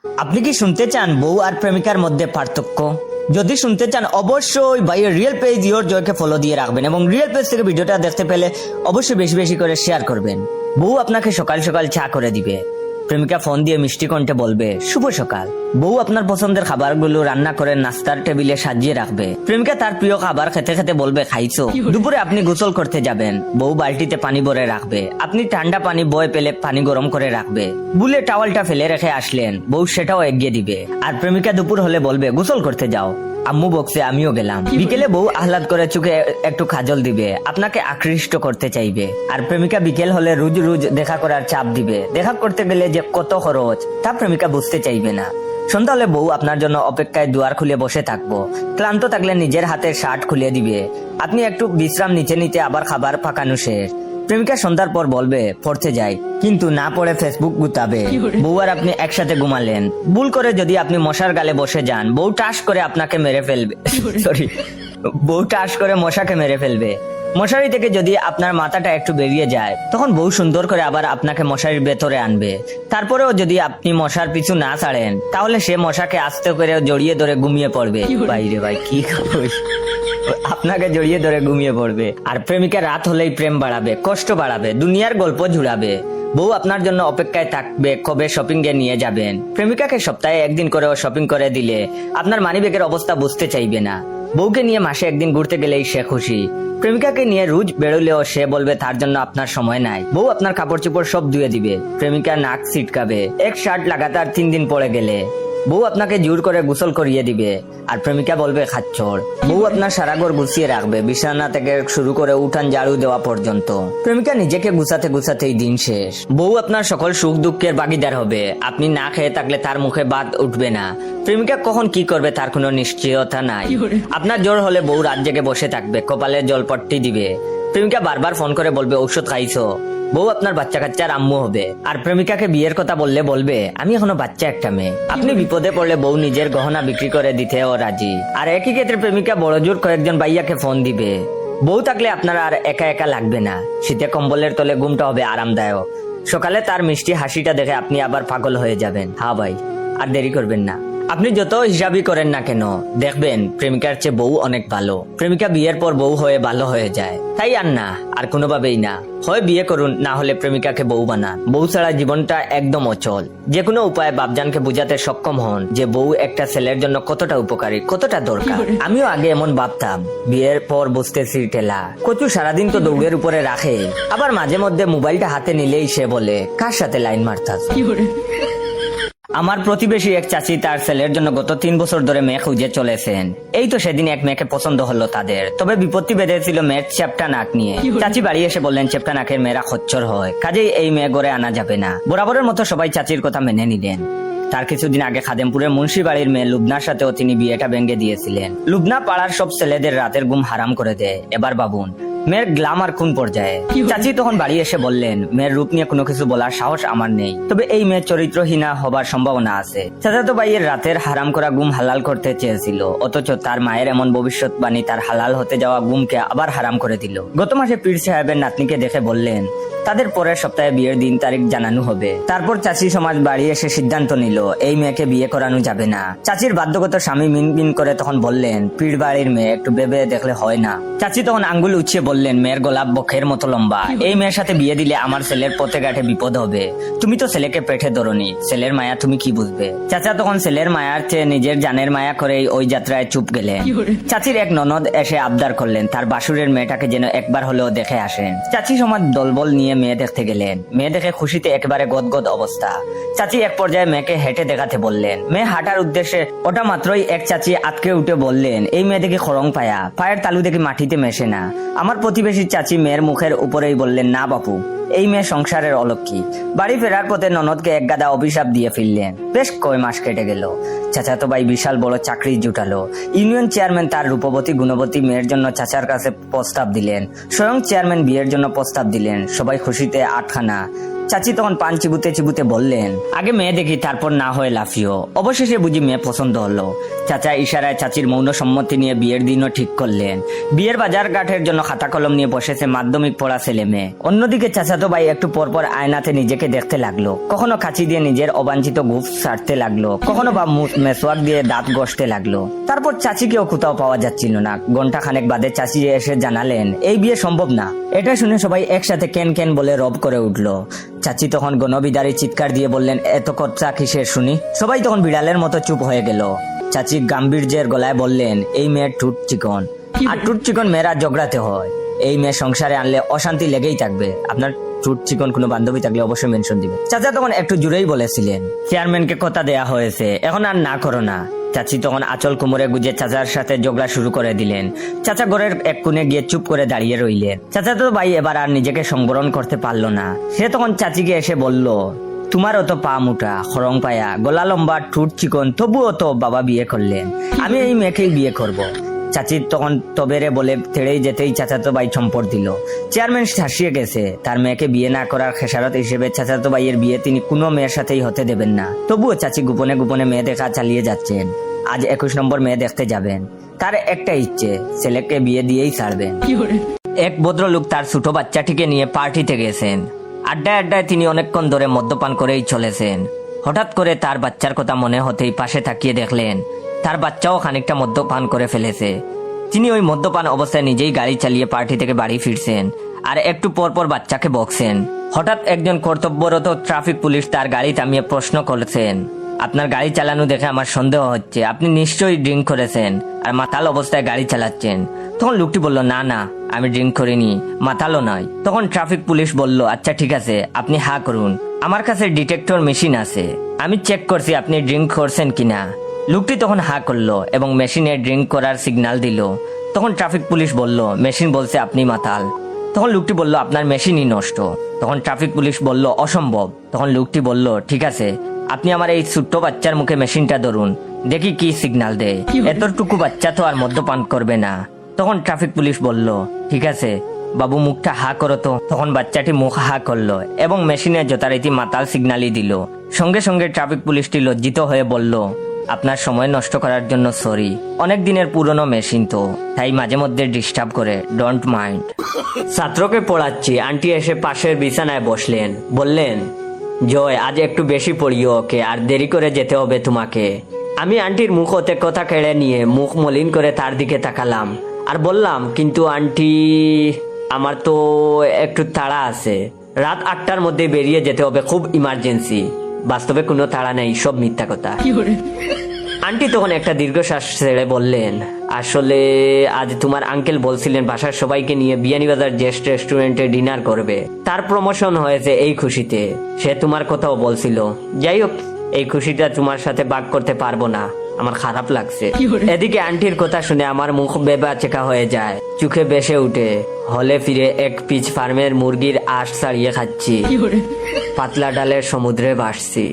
আপনি কি শুনতে চান বউ আর প্রেমিকার মধ্যে পার্থক্য? যদি শুনতে চান অবশ্যই ভাইয়ের রিয়েল পেজ ইওর জয়কে ফলো দিয়ে রাখবেন এবং রিয়েল পেজ থেকে ভিডিওটা দেখতে পেলে অবশ্যই বেশি বেশি করে শেয়ার করবেন। বউ আপনাকে সকাল সকাল চা করে দিবে, প্রেমিকা ফোন দিয়ে মিষ্টি কণ্ঠে বলবে শুভ সকাল। বউ আপনার পছন্দের খাবারগুলো রান্না করে নাস্তার টেবিলে সাজিয়ে রাখবে, প্রেমিকা তার প্রিয় খাবার খেতে খেতে বলবে খাইছো। দুপুরে আপনি গোসল করতে যাবেন, বউ বালতিতে পানি ভরে রাখবে, আপনি ঠান্ডা পানি বয়ে পেলে পানি গরম করে রাখবে। বুলে টাওয়ালটা ফেলে রেখে আসলেন, বউ সেটাও এগিয়ে দিবে। আর প্রেমিকা দুপুর হলে বলবে গোসল করতে যাও, আম্মু বকছে আমিও গেলাম। বিকেলে বউ আহ্লাদ করে চোখে একটু কাজল দিবে, আপনাকে আকৃষ্ট করতে চাইবে। আর প্রেমিকা বিকেল হলে রোজ রোজ দেখা করার চাপ দিবে, দেখা করতে গেলে যে কত খরচ তা প্রেমিকা বুঝতে চাইবে না। সন্ধ্যা হলে বউ আপনার জন্য অপেক্ষায় দুয়ার খুলে বসে থাকবো, ক্লান্ত থাকলে নিজের হাতের শার্ট খুলে দিবে, আপনি একটু বিশ্রাম নিতে নিতে আবার খাবার পাকানো শেষ। প্রেমিকা সন্ধ্যার পর বলবে পড়তে যাই, কিন্তু না পড়ে ফেসবুক গুতাবে। বউ আর আপনি একসাথে ঘুমালেন, ভুল করে যদি আপনি মশার গালে বসে যান, বউ টাস করে আপনাকে মেরে ফেলবে। সরি, বউ টাস করে মশাকে মেরে ফেলবে। মশারি থেকে যদি আপনার মাথাটা একটু বেরিয়ে যায়, তখন বউ সুন্দর করে আবার আপনাকে মশারির ভেতরে আনবে। তারপরেও যদি আপনি মশার পিছু না ছাড়েন, তাহলে সে মশাকে আস্তে করে জড়িয়ে ধরে ঘুমিয়ে পড়বে। বাইরে ভাই কি আপনাকে জড়িয়ে ধরে ঘুমিয়ে পড়বে। আর প্রেমিকা রাত হলেই প্রেম বাড়াবে, কষ্ট বাড়াবে, দুনিয়ার গল্প জুড়াবে। বউ আপনার জন্য অপেক্ষায় থাকবে কবে শপিং এ নিয়ে যাবেন। প্রেমিকাকে সপ্তাহে একদিন করেও শপিং করে দিলে আপনার মানিব্যাগের অবস্থা বুঝতে চাইবে না। বউকে নিয়ে মাসে একদিন ঘুরতে গেলেই সে খুশি। প্রেমিকাকে নিয়ে রোজ বেরোলেও সে বলবে তার জন্য আপনার সময় নাই। বউ আপনার কাপড় চোপড় সব ধুয়ে দিবে, প্রেমিকা নাক ছিটকাবে। এক শার্ট লাগাতার 3 দিন পরে গেলে বউ আপনাকে জোর করে গোসল করিয়ে দিবে, আর প্রেমিকা বলবে খাচ্চর। বউ আপনার সারা ঘর গুছিয়ে রাখবে, বিছানা থেকে শুরু করে উঠান ঝাড়ু দেওয়া পর্যন্ত। প্রেমিকা নিজেকে গুছাতে গুছাতেই দিন শেষ। বউ আপনার সকল সুখ দুঃখের ভাগিদার হবে, আপনি না খেয়ে থাকলে তার মুখে ভাত উঠবে না। প্রেমিকা কখন কি করবে তার কোনো নিশ্চয়তা নাই। আপনার জ্বর হলে বউ রাত জেগে বসে থাকবে, কপালে জলপট্টি দিবে। প্রেমিকা বারবার ফোন করে বলবে ঔষধ খাইছো। বউ আপনার বাচ্চা কাচ্চার আম্মু হবে। আর প্রেমিকাকে বিয়ের কথা বললে বলবে আমি এখনো বাচ্চা একটা মেয়ে। আপনি বিপদে পড়লে বউ নিজের গহনা বিক্রি করে দিতেও রাজি। আর একই ক্ষেত্রে প্রেমিকা বড় জোর কয়েকজন ভাইয়াকে ফোন দিবে। বউ থাকলে আপনার আর একা একা লাগবে না, শীতে কম্বলের তলে ঘুমটা হবে আরামদায়ক। সকালে তার মিষ্টি হাসিটা দেখে আপনি আবার পাগল হয়ে যাবেন। হ্যাঁ ভাই, আর দেরি করবেন না। আপনি যত হিসাবই করেন না কেন, দেখবেন প্রেমিকার চেয়ে বউ অনেক ভালো। প্রেমিকা বিয়ের পর বউ হয়ে ভালো হয়ে যায়। তাই আর না, আর কোনোভাবেই না, হয় বিয়ে করুন, না হলে প্রেমিকাকে বউ বানান। বউ ছাড়া জীবনটা একদম অচল। যে কোনো উপায়ে বাপজানকে বুঝাতে সক্ষম হন যে বউ একটা ছেলের জন্য কতটা উপকারী, কতটা দরকার। আমিও আগে এমন ভাবতাম, বিয়ের পর বুঝতেছি টেলা। কচু সারাদিন তো দৌড়ের উপরে রাখে, আবার মাঝে মধ্যে মোবাইলটা হাতে নিলেই সে বলে কার সাথে লাইন মারতাস। আমার প্রতিবেশী এক চাচি তার ছেলের জন্য গত 3 বছর ধরে মেয়ে খুঁজে চলেছেন। এই তো সেদিন এক মেয়েকে পছন্দ হলো তাদের, তবে বিপত্তি বেঁধেছিল মেয়ের চ্যাপ্টা নাক নিয়ে। চাচি বাড়ি এসে বললেন চ্যাপ্টা নাকের মেয়েরা খচ্চর হয়, কাজেই এই মেয়ে ঘরে আনা যাবে না। বরাবরের মতো সবাই চাচির কথা মেনে নিলেন। তার কিছুদিন আগে খাদেমপুরের মুন্সি বাড়ির মেয়ে লুবনার সাথেও তিনি বিয়েটা ভেঙে দিয়েছিলেন। লুবনা পাড়ার সব ছেলেদের রাতের ঘুম হারাম করে দেয়। এবার ভাবুন মেয়ের গ্লামার কোন পর্যায়ে। চাচি তখন বাড়ি এসে বললেন মেয়ের রূপ নিয়ে কোনো কিছু বলার সাহস আমার নেই, তবে এই মেয়ের চরিত্রহীনা হবার সম্ভাবনা আছে। চাচাতো ভাইয়ের রাতের হারাম করা ঘুম হালাল করতে চেয়েছিল, অথচ তার মায়ের এমন ভবিষ্যৎবাণী তার হালাল হতে যাওয়া ঘুমকে আবার হারাম করে দিল। গত মাসে পীর সাহেবের নাতনিকে দেখে বললেন তাদের পরের সপ্তাহে বিয়ের দিন তারিখ জানানো হবে। তারপর চাচি সমাজ বাড়ি এসে সিদ্ধান্ত নিল এই মেয়েকে বিয়ে করানো যাবে না। চাচির বাধ্যগত স্বামী মিনমিন করে তখন বললেন পীর বাড়ির মেয়ে, একটু ভেবে দেখলে হয় না। চাচি তখন আঙ্গুল উঠিয়ে বললেন মেয়ের গোলাপ বক্ষের মতো লম্বা, এই মেয়ের সাথে বিয়ে দিলে আমার ছেলের পথে ঘাটে বিপদ হবে। তুমি তো ছেলেকে পেটে ধরনি, ছেলের মায়া তুমি কি বুঝবে। চাচা তখন ছেলের মায়ার চেয়ে নিজের জানের মায়া করেই ওই যাত্রায় চুপ গেলেন। চাচির এক ননদ এসে আবদার করলেন তার বাসুরের মেয়েটাকে যেন একবার হলেও দেখে আসেন। চাচি সমাজ দলবল নিয়ে মেয়ে দেখতে গেলেন। মেয়ে দেখে খুশিতে একেবারে গদগদ অবস্থা। চাচি এক পর্যায়ে মেয়েকে হেঁটে দেখাতে বললেন। মেয়ে হাঁটার উদ্দেশ্যে ওটা মাত্রই এক চাচি আটকে উঠে বললেন এই মেয়ে দেখি খরং পায়া, পায়ের তালু দেখি মাটিতে মেশে না। আমার প্রতিবেশী চাচি মেয়ের মুখের উপরেই বললেন না বাপু, এই মেয়ে সংসারের অলক্ষী। বাড়ি ফেরার পথে ননদকে এক গাদা অভিশাপ দিয়ে ফিরলেন। বেশ কয় মাস কেটে গেল। চাচাতো ভাই বিশাল বড় চাকরি জুটালো। ইউনিয়ন চেয়ারম্যান তার রূপবতী গুণবতী মেয়ের জন্য চাচার কাছে প্রস্তাব দিলেন। স্বয়ং চেয়ারম্যান বিয়ের জন্য প্রস্তাব দিলেন। সবাই খুশিতে আটখানা। চাচি তখন পান চিবুতে চিবুতে বললেন, আগে মেয়ে দেখি তারপর না হয় লাফিও। অবশেষে বুঝি মেয়ে পছন্দ হলো। চাচা ইশারায় চাচির মৌন সম্মতি নিয়ে বিয়ের দিনও ঠিক করলেন। বিয়ের বাজার ঘাটের জন্য খাতা কলম নিয়ে বসেছে মাধ্যমিক পড়া ছেলে মেয়ে। অন্যদিকে চাচাতো ভাই একটু পরপর আয়নাতে নিজেকে দেখতে লাগলো। কখনো কাঁচি দিয়ে নিজের অবাঞ্ছিত গুফ ছাড়তে লাগলো, কখনো বা মেসওয়াক দিয়ে দাঁত ঘষতে লাগলো। তারপর চাচিকেও কোথাও পাওয়া যাচ্ছিল না। ঘন্টা খানেক বাদে চাচি এসে জানালেন এই বিয়ে সম্ভব না। এটা শুনে সবাই একসাথে কেন কেন বলে রব করে উঠলো। চাচি তখন গণবিদারী চিৎকার দিয়ে বললেন, এত কথা কিসের শুনি। সবাই তখন বিড়ালের মতো চুপ হয়ে গেল। চাচি গাম্ভীর্যের গলায় বললেন, এই মেয়ের টুট চিকন, আর টুট চিকন মেয়েরা ঝগড়াতে হয়। এই মেয়ে সংসারে আনলে অশান্তি লেগেই থাকবে। আপনার টুট চিকন কোনো বান্ধবী থাকলে অবশ্যই মেনশন দিবে। চাচা তখন একটু জুড়েই বলেছিলেন, চেয়ারম্যানকে কথা দেয়া হয়েছে, এখন আর না করো না। চাচি তখন আঁচল কোমরে গুজে চাচার সাথে ঝগড়া শুরু করে দিলেন। চাচা ঘরের এক কোণে গিয়ে চুপ করে দাঁড়িয়ে রইলেন। চাচা তো ভাই এবার আর নিজেকে সংবরণ করতে পারলো না। সে তখন চাচিকে এসে বলল, তোমারও তো পা মোটা, খরং পায়া, গলা লম্বা, ঠুট চিকন, তবুও তো বাবা বিয়ে করলেন, আমি এই মেয়েকেই বিয়ে করব। চাচি তখন তবেরে বলে তেড়েই যেতেই চাচাতো ভাই চম্পট দিল। চেয়ারম্যান শাসিয়ে গেছে। তার মেয়েকে বিয়ে না করার খেসারত হিসেবে চাচাতো ভাইয়ের বিয়ে তিনি কোনো মেয়ের সাথেই হতে দেবেন না। তবুও চাচি গোপনে গোপনে মেয়ে দেখা চালিয়ে যাচ্ছেন। আজ 21 নম্বর মেয়ে দেখতে যাবেন। তার একটা ইচ্ছে, ছেলেকে বিয়ে দিয়েই ছাড়বেন। এক ভদ্রলোক তার ছোট বাচ্চাটিকে নিয়ে পার্টিতে গেছেন। আড্ডায় আড্ডায় তিনি অনেকক্ষণ ধরে মদ্যপান করেই চলেছেন। হঠাৎ করে তার বাচ্চার কথা মনে হতেই পাশে তাকিয়ে দেখলেন তার বাচ্চাও খানিকটা মদ্যপান করে ফেলেছে। তিনি ওই মদ্যপান অবস্থায় নিজেই গাড়ি চালিয়ে পার্টি থেকে বাড়ি ফিরছেন আর একটু পর পর বাচ্চাকে বকছেন। হঠাৎ একজন কর্তব্যরত ট্রাফিক পুলিশ তার গাড়ি থামিয়ে প্রশ্ন করেছেন, আপনার গাড়ি চালানো দেখে আমার সন্দেহ হচ্ছে, আপনি নিশ্চয়ই ড্রিঙ্ক করেছেন আর মাতাল অবস্থায় গাড়ি চালাচ্ছেন। তখন লোকটি বলল, না না, আমি ড্রিঙ্ক করিনি, মাতালও নয়। তখন ট্রাফিক পুলিশ বলল, আচ্ছা ঠিক আছে, আপনি হা করুন, আমার কাছে ডিটেক্টর মেশিন আছে, আমি চেক করছি আপনি ড্রিঙ্ক করছেন কিনা। লোকটি তখন হা করলো এবং মেশিনে ড্রিঙ্ক করার সিগন্যাল দিল। তখন ট্রাফিক পুলিশ বলল, মেশিন বলছে আপনি মাতাল। তখন লোকটি বলল, আপনার মেশিনই নষ্ট। তখন ট্রাফিক পুলিশ বলল, অসম্ভব। তখন লোকটি বলল, ঠিক আছে, আপনি আমার এই ছোট্ট বাচ্চার মুখে মেশিনটা ধরুন, দেখি কি সিগন্যাল দেয়। এতটুকু বাচ্চা তো আর মদ্যপান করবে না। তখন ট্রাফিক পুলিশ বলল, ঠিক আছে বাবু, মুখটা হা করো তো। তখন বাচ্চাটি মুখ হা করলো এবং মেশিনে যথারীতি মাতাল সিগন্যালই দিল। সঙ্গে সঙ্গে ট্রাফিক পুলিশটি লজ্জিত হয়ে বলল, আপনার সময় নষ্ট করার জন্য সরি, অনেক দিনের পুরনো মেশিন তো, তাই মাঝে মধ্যে ডিস্টার্ব করে, ডোন্ট মাইন্ড। ছাত্রকে পড়াচ্ছি, আন্টি এসে পাশের বিছানায় বসলেন। বললেন, জয়, আজ একটু বেশি পড়িও ওকে, আর দেরি করে যেতে হবে তোমাকে। আমি আন্টির মুখ হতে কথা কেড়ে নিয়ে মুখ মলিন করে তার দিকে তাকালাম আর বললাম, কিন্তু আন্টি, আমার তো একটু তাড়া আছে, রাত 8টার মধ্যে বেরিয়ে যেতে হবে, খুব ইমার্জেন্সি। বাস্তবে কোনো তাড়া নেই, সব মিথ্যা কথা। আন্টি তখন একটা দীর্ঘশ্বাস ছেড়ে বললেন, আসলে আজ তোমার আঙ্কেল বলছিলেন বাসার সবাইকে নিয়ে বিয়ানীবাজার জেস্ট রেস্টুরেন্টে ডিনার করবে, তার প্রমোশন হয়েছে এই খুশিতে, সে তোমার কথাও বলছিল। যাই হোক, এই খুশিটা তোমার সাথে ভাগ করতে পারবো না, আমার খারাপ লাগছে। এদিকে আন্টির কথা শুনে আমার মুখ বেবাচেকা হয়ে যায়, চোখে বেসে উঠে। হলে ফিরে এক পিচ ফার্মের মুরগির আঁশ ছাড়িয়ে খাচ্ছি, পাতলা ডালের সমুদ্রে ভাসছি।